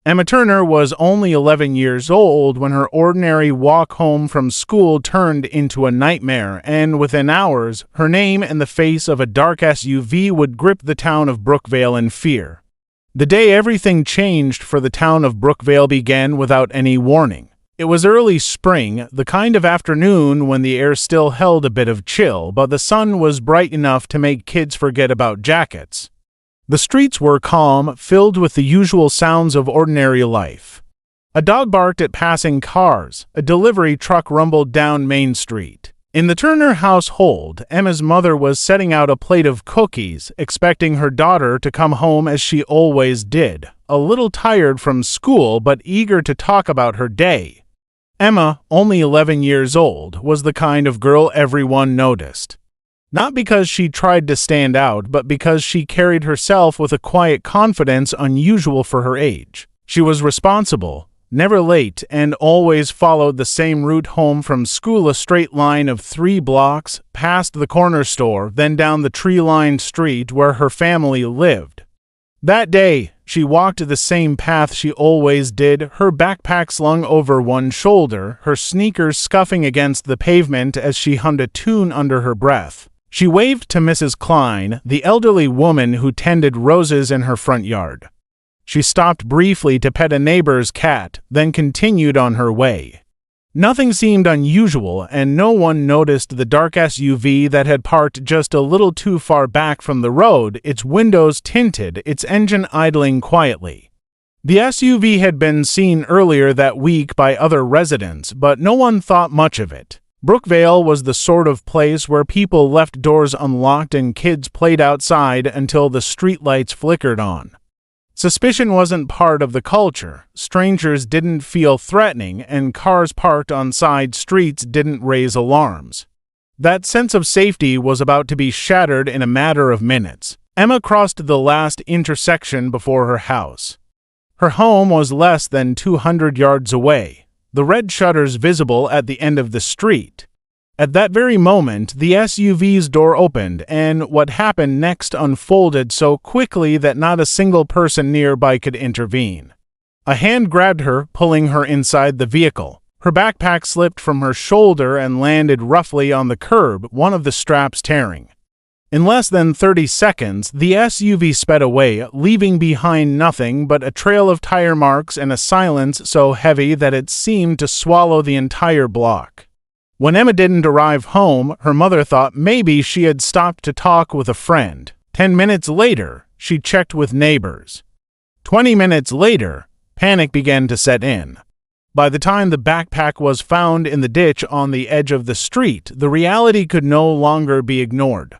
Emma Turner was only 11 years old when her ordinary walk home from school turned into a nightmare, and within hours, her name and the face of a dark SUV would grip the town of Brookvale in fear. The day everything changed for the town of Brookvale began without any warning. It was early spring, the kind of afternoon when the air still held a bit of chill, but the sun was bright enough to make kids forget about jackets. The streets were calm, filled with the usual sounds of ordinary life. A dog barked at passing cars. A delivery truck rumbled down Main Street. In the Turner household, Emma's mother was setting out a plate of cookies, expecting her daughter to come home as she always did, a little tired from school but eager to talk about her day. Emma, only 11 years old, was the kind of girl everyone noticed. Not because she tried to stand out, but because she carried herself with a quiet confidence unusual for her age. She was responsible, never late, and always followed the same route home from school, a straight line of 3 blocks, past the corner store, then down the tree-lined street where her family lived. That day, she walked the same path she always did, her backpack slung over one shoulder, her sneakers scuffing against the pavement as she hummed a tune under her breath. She waved to Mrs. Klein, the elderly woman who tended roses in her front yard. She stopped briefly to pet a neighbor's cat, then continued on her way. Nothing seemed unusual, and no one noticed the dark SUV that had parked just a little too far back from the road, its windows tinted, its engine idling quietly. The SUV had been seen earlier that week by other residents, but no one thought much of it. Brookvale was the sort of place where people left doors unlocked and kids played outside until the streetlights flickered on. Suspicion wasn't part of the culture, strangers didn't feel threatening, and cars parked on side streets didn't raise alarms. That sense of safety was about to be shattered in a matter of minutes. Emma crossed the last intersection before her house. Her home was less than 200 yards away, the red shutters visible at the end of the street. At that very moment, the SUV's door opened, and what happened next unfolded so quickly that not a single person nearby could intervene. A hand grabbed her, pulling her inside the vehicle. Her backpack slipped from her shoulder and landed roughly on the curb, one of the straps tearing. In less than 30 seconds, the SUV sped away, leaving behind nothing but a trail of tire marks and a silence so heavy that it seemed to swallow the entire block. When Emma didn't arrive home, her mother thought maybe she had stopped to talk with a friend. 10 minutes later, she checked with neighbors. 20 minutes later, panic began to set in. By the time the backpack was found in the ditch on the edge of the street, the reality could no longer be ignored.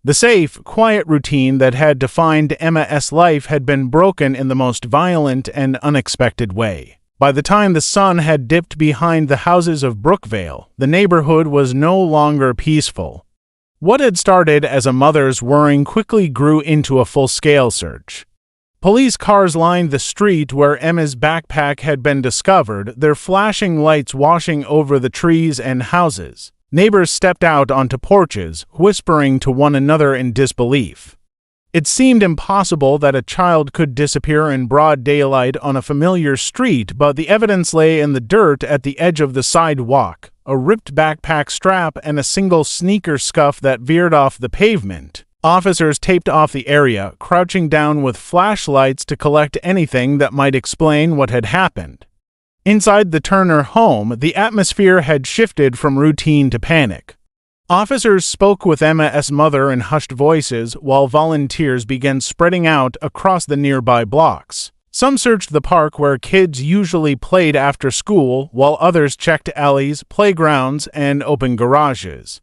The safe, quiet routine that had defined Emma's life had been broken in the most violent and unexpected way. By the time the sun had dipped behind the houses of Brookvale, the neighborhood was no longer peaceful. What had started as a mother's worrying quickly grew into a full-scale search. Police cars lined the street where Emma's backpack had been discovered, their flashing lights washing over the trees and houses. Neighbors stepped out onto porches, whispering to one another in disbelief. It seemed impossible that a child could disappear in broad daylight on a familiar street, but the evidence lay in the dirt at the edge of the sidewalk, a ripped backpack strap and a single sneaker scuff that veered off the pavement. Officers taped off the area, crouching down with flashlights to collect anything that might explain what had happened. Inside the Turner home, the atmosphere had shifted from routine to panic. Officers spoke with Emma's mother in hushed voices while volunteers began spreading out across the nearby blocks. Some searched the park where kids usually played after school, while others checked alleys, playgrounds, and open garages.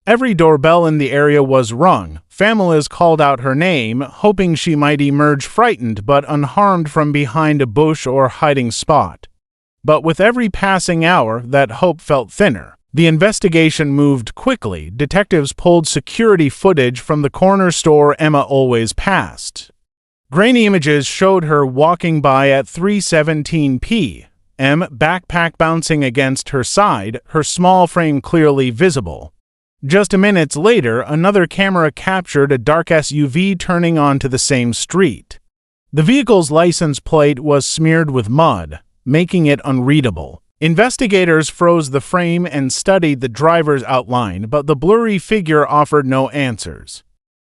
Every doorbell in the area was rung. Families called out her name, hoping she might emerge frightened but unharmed from behind a bush or hiding spot. But with every passing hour, that hope felt thinner. The investigation moved quickly. Detectives pulled security footage from the corner store Emma always passed. Grainy images showed her walking by at 3:17 p.m., backpack bouncing against her side, her small frame clearly visible. Just minutes later, another camera captured a dark SUV turning onto the same street. The vehicle's license plate was smeared with mud, making it unreadable. Investigators froze the frame and studied the driver's outline, but the blurry figure offered no answers.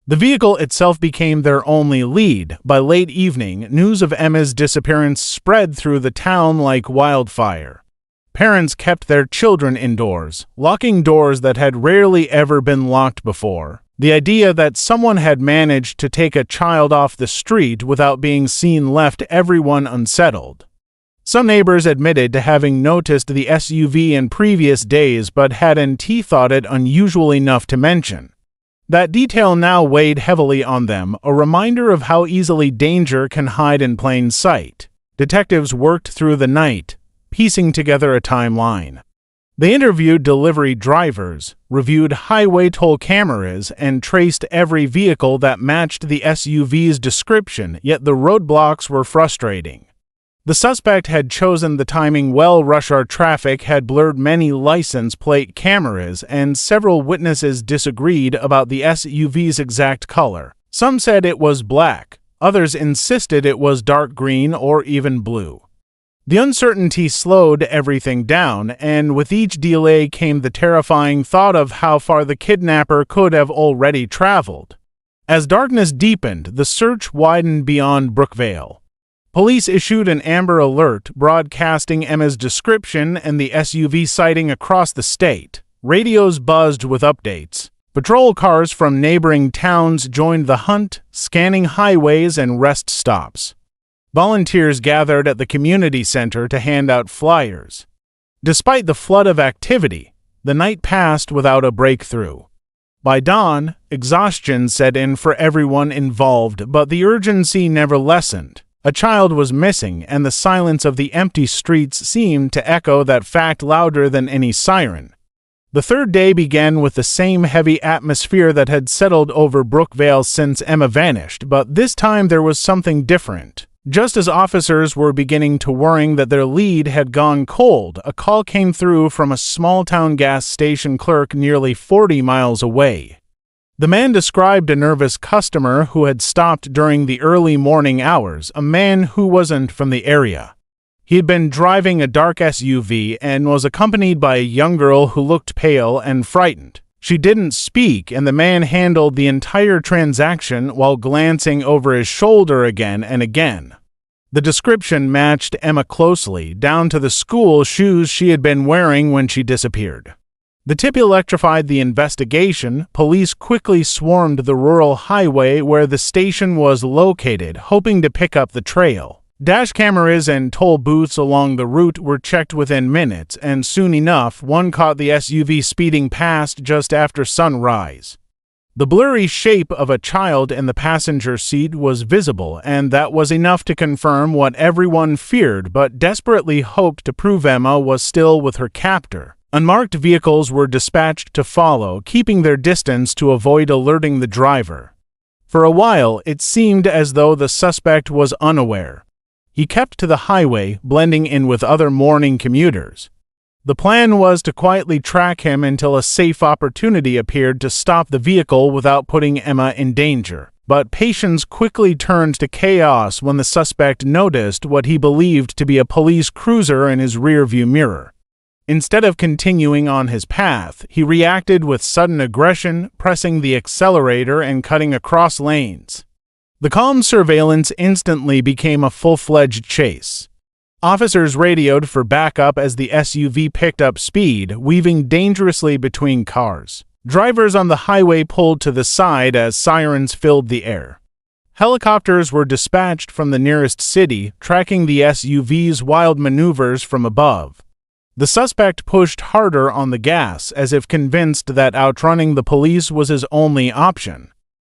The vehicle itself became their only lead. By late evening, news of Emma's disappearance spread through the town like wildfire. Parents kept their children indoors, locking doors that had rarely ever been locked before. The idea that someone had managed to take a child off the street without being seen left everyone unsettled. Some neighbors admitted to having noticed the SUV in previous days but hadn't thought it unusual enough to mention. That detail now weighed heavily on them, a reminder of how easily danger can hide in plain sight. Detectives worked through the night, piecing together a timeline. They interviewed delivery drivers, reviewed highway toll cameras, and traced every vehicle that matched the SUV's description, yet the roadblocks were frustrating. The suspect had chosen the timing well. Rush hour traffic had blurred many license plate cameras, and several witnesses disagreed about the SUV's exact color. Some said it was black, others insisted it was dark green or even blue. The uncertainty slowed everything down, and with each delay came the terrifying thought of how far the kidnapper could have already traveled. As darkness deepened, the search widened beyond Brookvale. Police issued an Amber Alert broadcasting Emma's description and the SUV sighting across the state. Radios buzzed with updates. Patrol cars from neighboring towns joined the hunt, scanning highways and rest stops. Volunteers gathered at the community center to hand out flyers. Despite the flood of activity, the night passed without a breakthrough. By dawn, exhaustion set in for everyone involved, but the urgency never lessened. A child was missing, and the silence of the empty streets seemed to echo that fact louder than any siren. The third day began with the same heavy atmosphere that had settled over Brookvale since Emma vanished, but this time there was something different. Just as officers were beginning to worry that their lead had gone cold, a call came through from a small-town gas station clerk nearly 40 miles away. The man described a nervous customer who had stopped during the early morning hours, a man who wasn't from the area. He had been driving a dark SUV and was accompanied by a young girl who looked pale and frightened. She didn't speak, and the man handled the entire transaction while glancing over his shoulder again and again. The description matched Emma closely, down to the school shoes she had been wearing when she disappeared. The tip electrified the investigation. Police quickly swarmed the rural highway where the station was located, hoping to pick up the trail. Dash cameras and toll booths along the route were checked within minutes, and soon enough, one caught the SUV speeding past just after sunrise. The blurry shape of a child in the passenger seat was visible, and that was enough to confirm what everyone feared but desperately hoped to prove: Emma was still with her captor. Unmarked vehicles were dispatched to follow, keeping their distance to avoid alerting the driver. For a while, it seemed as though the suspect was unaware. He kept to the highway, blending in with other morning commuters. The plan was to quietly track him until a safe opportunity appeared to stop the vehicle without putting Emma in danger. But patience quickly turned to chaos when the suspect noticed what he believed to be a police cruiser in his rearview mirror. Instead of continuing on his path, he reacted with sudden aggression, pressing the accelerator and cutting across lanes. The calm surveillance instantly became a full-fledged chase. Officers radioed for backup as the SUV picked up speed, weaving dangerously between cars. Drivers on the highway pulled to the side as sirens filled the air. Helicopters were dispatched from the nearest city, tracking the SUV's wild maneuvers from above. The suspect pushed harder on the gas, as if convinced that outrunning the police was his only option.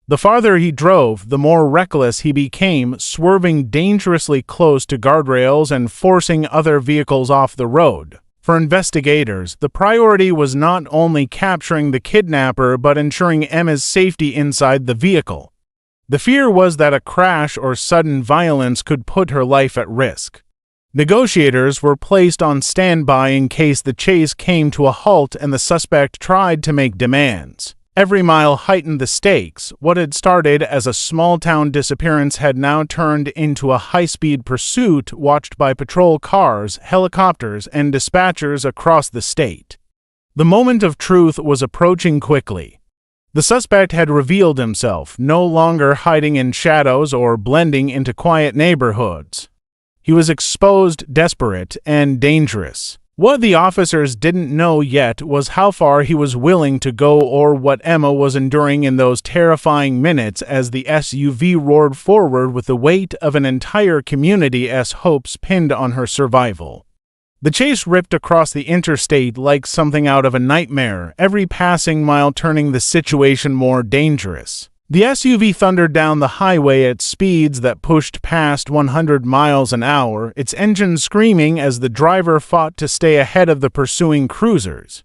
The farther he drove, the more reckless he became, swerving dangerously close to guardrails and forcing other vehicles off the road. For investigators, the priority was not only capturing the kidnapper but ensuring Emma's safety inside the vehicle. The fear was that a crash or sudden violence could put her life at risk. Negotiators were placed on standby in case the chase came to a halt and the suspect tried to make demands. Every mile heightened the stakes. What had started as a small-town disappearance had now turned into a high-speed pursuit watched by patrol cars, helicopters, and dispatchers across the state. The moment of truth was approaching quickly. The suspect had revealed himself, no longer hiding in shadows or blending into quiet neighborhoods. He was exposed, desperate, and dangerous. What the officers didn't know yet was how far he was willing to go or what Emma was enduring in those terrifying minutes as the SUV roared forward with the weight of an entire community's hopes pinned on her survival. The chase ripped across the interstate like something out of a nightmare, every passing mile turning the situation more dangerous. The SUV thundered down the highway at speeds that pushed past 100 miles an hour, its engine screaming as the driver fought to stay ahead of the pursuing cruisers.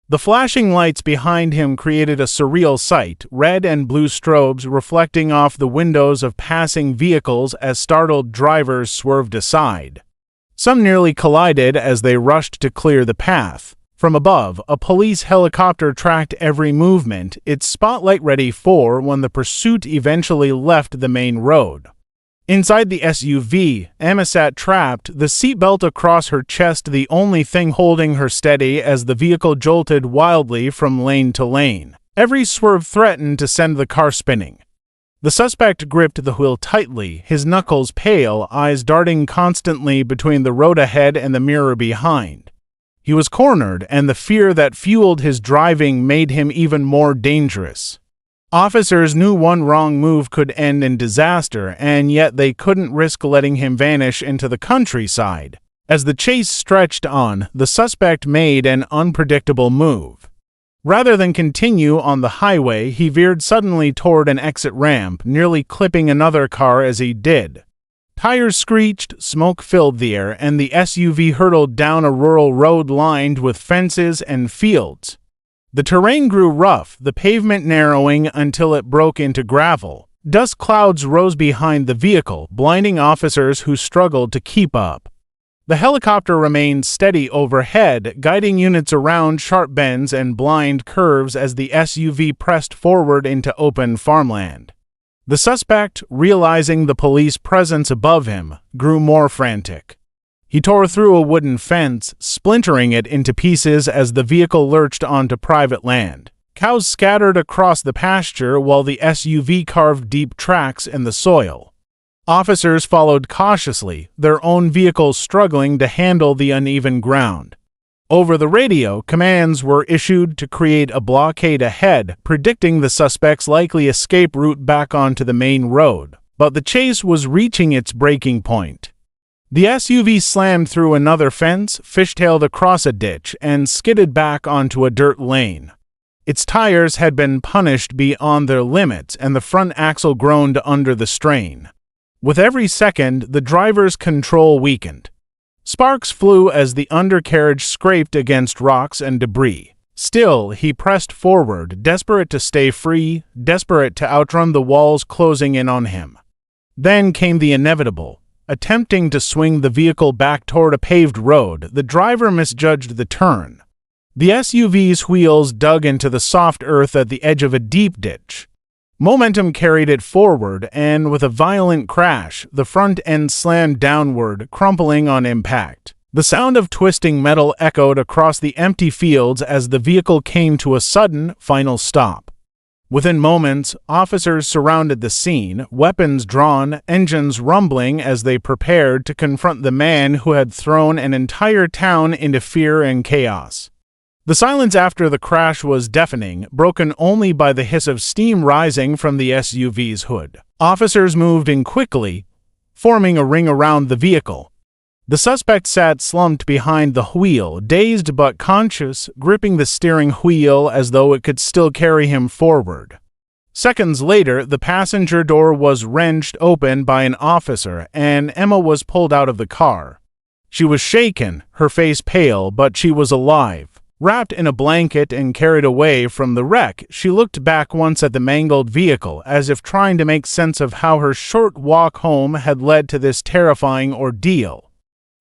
The flashing lights behind him created a surreal sight, red and blue strobes reflecting off the windows of passing vehicles as startled drivers swerved aside. Some nearly collided as they rushed to clear the path. From above, a police helicopter tracked every movement, its spotlight ready for when the pursuit eventually left the main road. Inside the SUV, Emma sat trapped, the seatbelt across her chest the only thing holding her steady as the vehicle jolted wildly from lane to lane. Every swerve threatened to send the car spinning. The suspect gripped the wheel tightly, his knuckles pale, eyes darting constantly between the road ahead and the mirror behind. He was cornered, and the fear that fueled his driving made him even more dangerous. Officers knew one wrong move could end in disaster, and yet they couldn't risk letting him vanish into the countryside. As the chase stretched on, the suspect made an unpredictable move. Rather than continue on the highway, he veered suddenly toward an exit ramp, nearly clipping another car as he did. Tires screeched, smoke filled the air, and the SUV hurtled down a rural road lined with fences and fields. The terrain grew rough, the pavement narrowing until it broke into gravel. Dust clouds rose behind the vehicle, blinding officers who struggled to keep up. The helicopter remained steady overhead, guiding units around sharp bends and blind curves as the SUV pressed forward into open farmland. The suspect, realizing the police presence above him, grew more frantic. He tore through a wooden fence, splintering it into pieces as the vehicle lurched onto private land. Cows scattered across the pasture while the SUV carved deep tracks in the soil. Officers followed cautiously, their own vehicles struggling to handle the uneven ground. Over the radio, commands were issued to create a blockade ahead, predicting the suspect's likely escape route back onto the main road. But the chase was reaching its breaking point. The SUV slammed through another fence, fishtailed across a ditch, and skidded back onto a dirt lane. Its tires had been punished beyond their limits, and the front axle groaned under the strain. With every second, the driver's control weakened. Sparks flew as the undercarriage scraped against rocks and debris. Still, he pressed forward, desperate to stay free, desperate to outrun the walls closing in on him. Then came the inevitable. Attempting to swing the vehicle back toward a paved road, the driver misjudged the turn. The SUV's wheels dug into the soft earth at the edge of a deep ditch. Momentum carried it forward, and with a violent crash, the front end slammed downward, crumpling on impact. The sound of twisting metal echoed across the empty fields as the vehicle came to a sudden, final stop. Within moments, officers surrounded the scene, weapons drawn, engines rumbling as they prepared to confront the man who had thrown an entire town into fear and chaos. The silence after the crash was deafening, broken only by the hiss of steam rising from the SUV's hood. Officers moved in quickly, forming a ring around the vehicle. The suspect sat slumped behind the wheel, dazed but conscious, gripping the steering wheel as though it could still carry him forward. Seconds later, the passenger door was wrenched open by an officer, and Emma was pulled out of the car. She was shaken, her face pale, but she was alive. Wrapped in a blanket and carried away from the wreck, she looked back once at the mangled vehicle, as if trying to make sense of how her short walk home had led to this terrifying ordeal.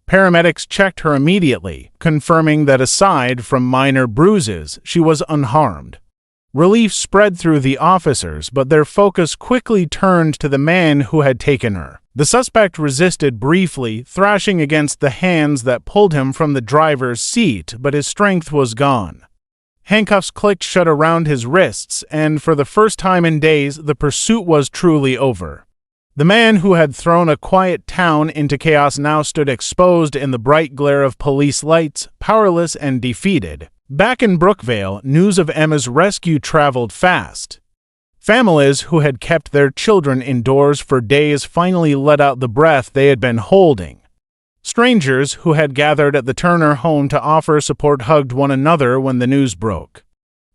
Paramedics checked her immediately, confirming that aside from minor bruises, she was unharmed. Relief spread through the officers, but their focus quickly turned to the man who had taken her. The suspect resisted briefly, thrashing against the hands that pulled him from the driver's seat, but his strength was gone. Handcuffs clicked shut around his wrists, and for the first time in days, the pursuit was truly over. The man who had thrown a quiet town into chaos now stood exposed in the bright glare of police lights, powerless and defeated. Back in Brookvale, news of Emma's rescue traveled fast. Families who had kept their children indoors for days finally let out the breath they had been holding. Strangers who had gathered at the Turner home to offer support hugged one another when the news broke.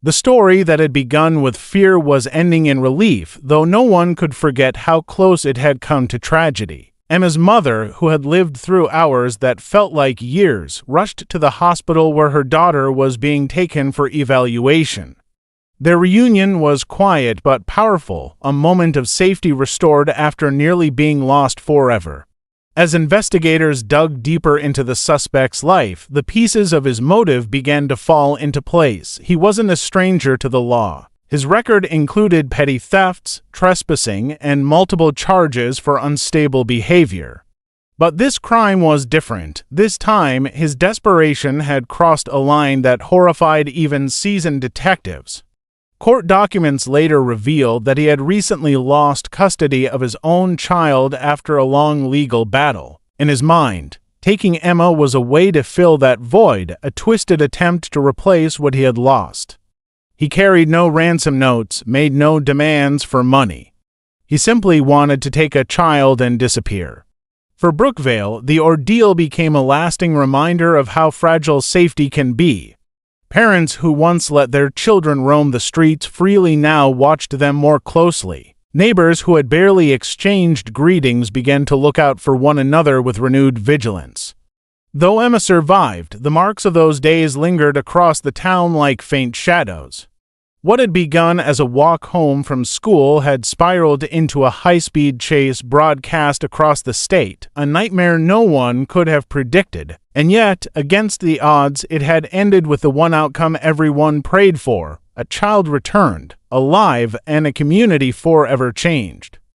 The story that had begun with fear was ending in relief, though no one could forget how close it had come to tragedy. Emma's mother, who had lived through hours that felt like years, rushed to the hospital where her daughter was being taken for evaluation. Their reunion was quiet but powerful, a moment of safety restored after nearly being lost forever. As investigators dug deeper into the suspect's life, the pieces of his motive began to fall into place. He wasn't a stranger to the law. His record included petty thefts, trespassing, and multiple charges for unstable behavior. But this crime was different. This time, his desperation had crossed a line that horrified even seasoned detectives. Court documents later revealed that he had recently lost custody of his own child after a long legal battle. In his mind, taking Emma was a way to fill that void, a twisted attempt to replace what he had lost. He carried no ransom notes, made no demands for money. He simply wanted to take a child and disappear. For Brookvale, the ordeal became a lasting reminder of how fragile safety can be. Parents who once let their children roam the streets freely now watched them more closely. Neighbors who had barely exchanged greetings began to look out for one another with renewed vigilance. Though Emma survived, the marks of those days lingered across the town like faint shadows. What had begun as a walk home from school had spiraled into a high-speed chase broadcast across the state, a nightmare no one could have predicted. And yet, against the odds, it had ended with the one outcome everyone prayed for: a child returned, alive, and a community forever changed.